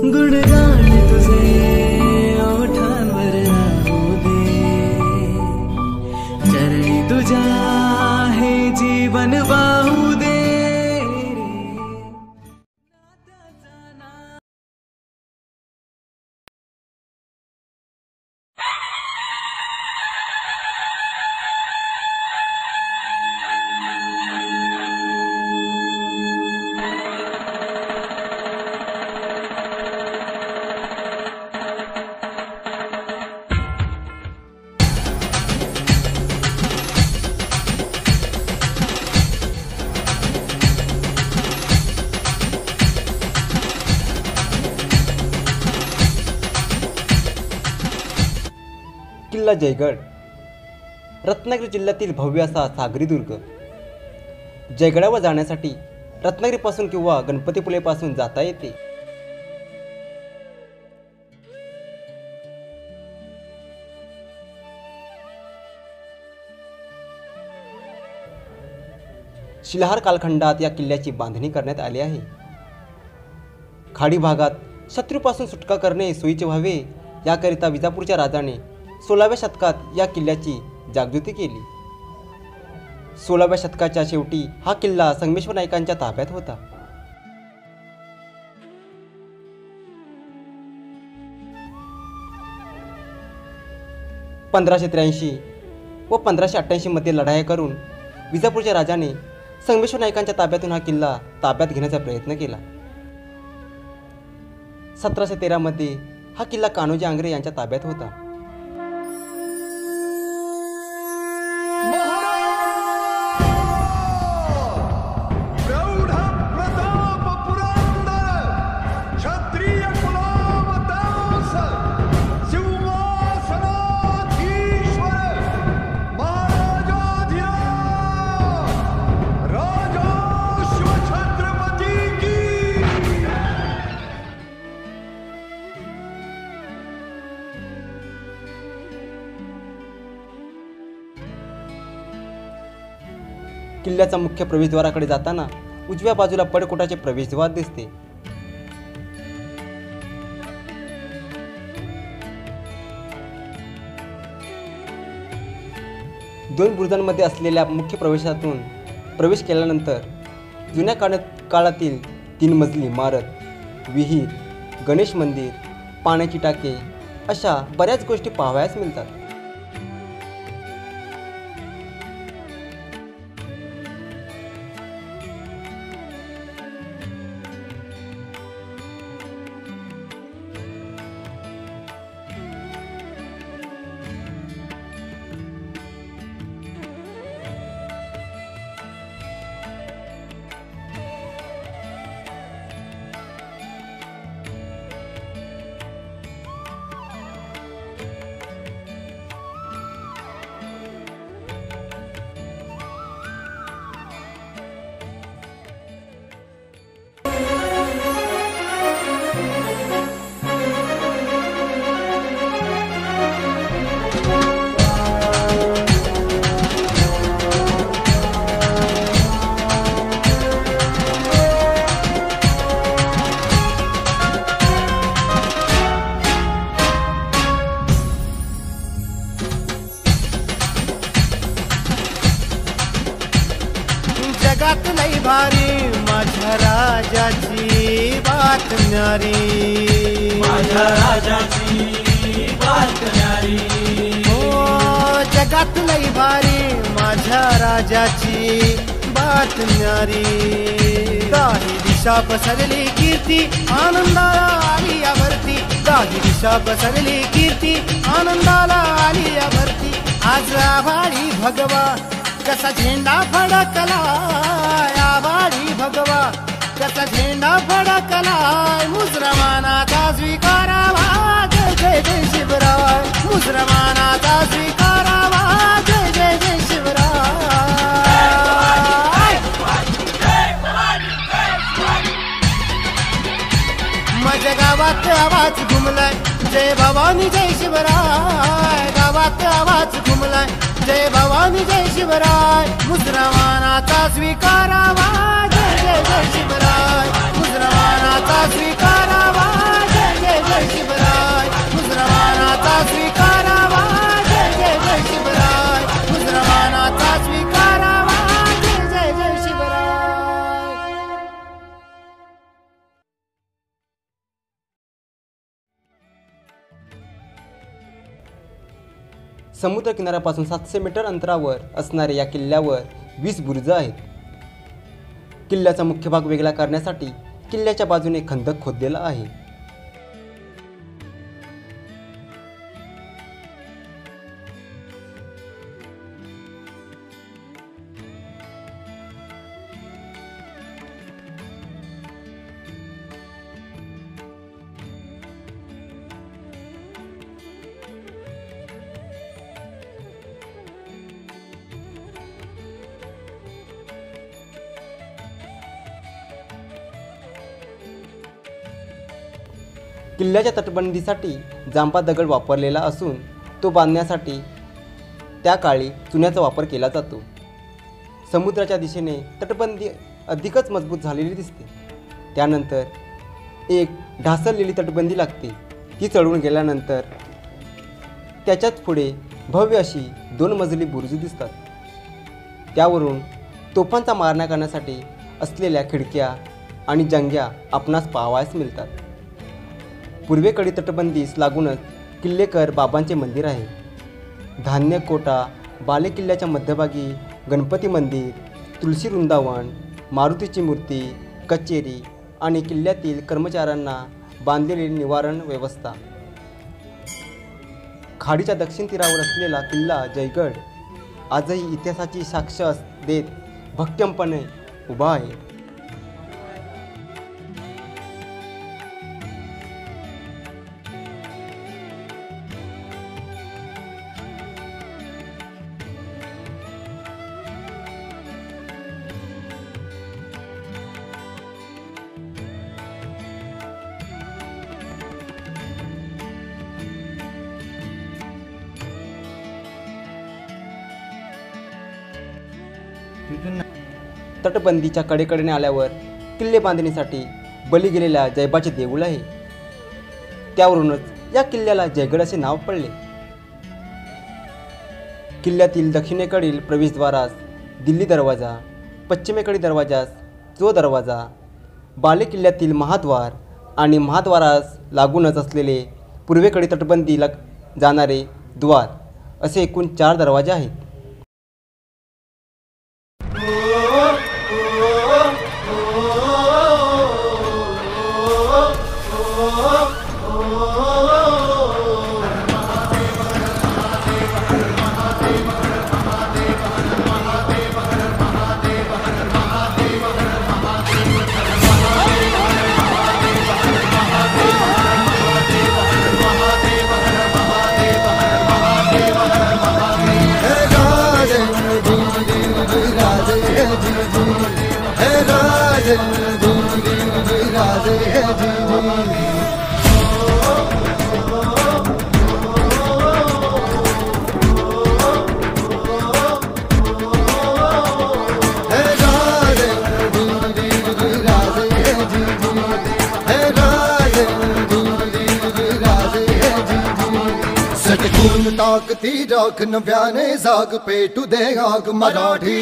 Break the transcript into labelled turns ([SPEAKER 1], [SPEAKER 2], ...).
[SPEAKER 1] गुणगान तुझे ओठांवर राहू दे, चरणी तुझ्या हे जीवन वाहू दे
[SPEAKER 2] किल्ला जयगड रत्नागिरी जिल्ह्यातील भव्य असा सागरी दुर्ग. जयगडावर जाण्यासाठी रत्नागिरीपासून किंवा गणपतीपुळेपासून जाता येते. शिलाहार कालखंडात या किल्ल्याची बांधणी करण्यात आली आहे. खाडी भागात शत्रूपासून सुटका करणे सोयीचे व्हावे याकरिता विजापूरच्या राजाने 16व्या शतकात या किल्ल्याची जागृती केली. 16व्या शतकाच्या शेवटी हा किल्ला संगमेश्वर नायकांच्या ताब्यात होता. (1583) व 1588 मध्ये लढाया करून विजापूरच्या राजाने संगमेश्वर नायकांच्या ताब्यातून हा किल्ला ताब्यात घेण्याचा प्रयत्न केला. 1713 मध्ये हा किल्ला कान्होजी आंग्रे यांच्या ताब्यात होता. किल्ल्याचा मुख्य प्रवेशद्वाराकडे जाताना उजव्या बाजूला पडकोटाचे प्रवेशद्वार दिसते. दोन बुरुजांमध्ये असलेल्या मुख्य प्रवेशातून प्रवेश केल्यानंतर जुन्या काळातील 3 मजली इमारत, विहीर, गणेश मंदिर, पाण्याची टाके अशा बऱ्याच गोष्टी पाहावयास मिळतात.
[SPEAKER 3] जगात लई भारी माझ्या राजाची बात न्यारी,
[SPEAKER 1] माझ्या राजाची बात न्यारी.
[SPEAKER 3] हो जगात लई भारी माझ्या राजाची बात न्यारी. दाही दिशा पसरली कीर्ती आनंदाला आली या भरती. दाही दिशा पसरली कीर्ती आनंदाला आली या भरती. आज आभाळी भगवा कसा झेंडा फडकला, आभाळी भगवा कसा झेंडा फडकला. मुसलमानाचा स्वीकारावा जय जय जय शिवराय. मुसलमानाचा स्वीकारावा जय जय जय शिवराय. माझ्या गावात आवाज घुमलाय जय भवानी जय शिवराय. गावात आवाज घुमलाय जय भवानी जय शिवराय. मुसलमानाचा स्वीकारावा जय जय जय शिवराय. मुसलमानाचा स्वीकारावा
[SPEAKER 2] समुद्रकिनाऱ्यापासून 700 मीटर अंतरावर असणाऱ्या या किल्ल्यावर 20 बुरुज आहेत. किल्ल्याचा मुख्य भाग वेगळा करण्यासाठी किल्ल्याच्या बाजूने खंदक खोदलेला आहे. किल्ल्याच्या तटबंदीसाठी जांभा दगड वापरलेला असून तो बांधण्यासाठी त्या काळी चुन्याचा वापर केला जातो. समुद्राच्या दिशेने तटबंदी अधिकच मजबूत झालेली दिसते. त्यानंतर एक ढासळलेली तटबंदी लागते. ती चढून गेल्यानंतर त्याच्याच पुढे भव्य अशी 2 मजली बुरुज दिसतात. त्यावरून तोफांचा मारण्या करण्यासाठी असलेल्या खिडक्या आणि जंग्या आपणास पाहावयास मिळतात. पूर्वेकडील तटबंदीस लागूनच किल्लेकर बाबांचे मंदिर आहे. धान्य कोटा, बाले किल्ल्याच्या मध्यभागी गणपती मंदिर, तुलसी वृंदावन, मारुतीची मूर्ती, कचेरी आणि किल्ल्यातील कर्मचाऱ्यांना बांधलेली निवारण व्यवस्था. खाडीच्या दक्षिण तीरावर असलेला किल्ला जयगड आजही इतिहासाची साक्ष देत भक्कमपणे उभा आहे. तटबंदीच्या कडेकडेने आल्यावर किल्ले बांधणीसाठी बली गेलेल्या जैबाचे देऊळ आहे. त्यावरूनच या किल्ल्याला जयगड असे नाव पडले. किल्ल्यातील दक्षिणेकडील प्रवेशद्वारास दिल्ली दरवाजा, पश्चिमेकडील दरवाजास जो दरवाजा, बाले किल्ल्यातील महाद्वार आणि महाद्वारास लागूनच असलेले पूर्वेकडील तटबंदीला जाणारे द्वार असे एकूण 4 दरवाजे आहेत.
[SPEAKER 3] टाकती राख नव्याने जाग पेटू दे आग मराठी